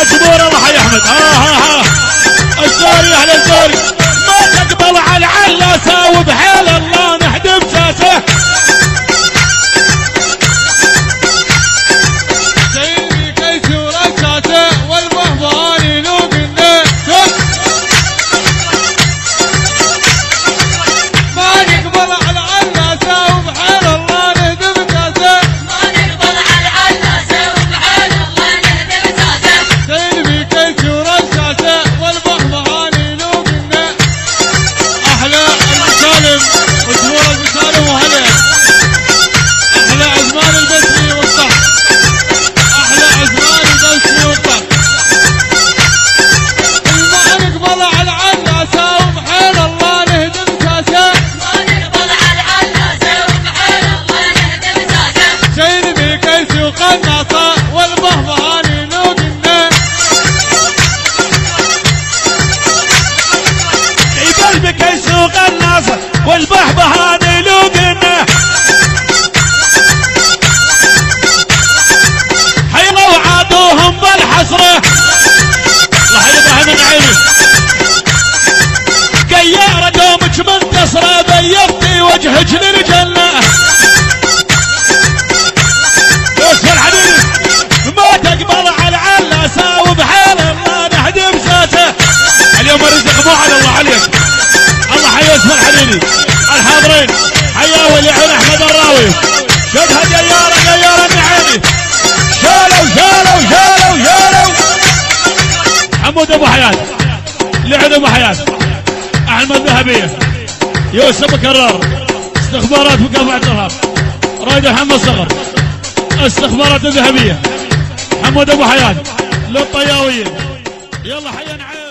اجبور الله يا احمد. ها الزوري اهل الزوري ما تقبل على العلاسه وبحيل الله نهدم ساسه. سيدي كيس ورشاته والبهبهاني لوقنا ما نقبل على العلاسه وبحيل الله نهدم ساسه. ما نقبل على العلاسه وبحيل الله نهدم ساسه. سيدي كيس ورشاته والبهبهاني لوقنا احلى المسالم وجمهور المسالم وهلا احلى عزمان البسري والطح احلى عزمان البسري والطح. ما نقبل على العلاسه وبحيل الله نهدم ساسه. ما نقبل على العلاسه وبحيل الله نهدم ساسه. سيدي كيس وقناصه والبهبهاني لوقنا يبل بكيس وقناصه والبهبهاني لوقنا حيلوا وعادوهم بالحسره. الله يبها من عيني قيارة دومك منتصرة بيضتي وجهك للجنة. يوسف حبيبي ما تقبل على العلاسة وبحيل الله نهدم ساسه. اليوم الرزق مو على الله عليك. الله حي يوسف حبيبي الحاضرين حيا ولي عين احمد الراوي شدها جيارة من عيني شالوا حمود ابو حياه لعن ابو حياه احمد ذهبيه يوسف مكرر استخبارات مكافحه الارهاب رايد محمد صقر استخبارات الذهبيه حمود ابو حياه للطياويين. يلا حيا نعيم.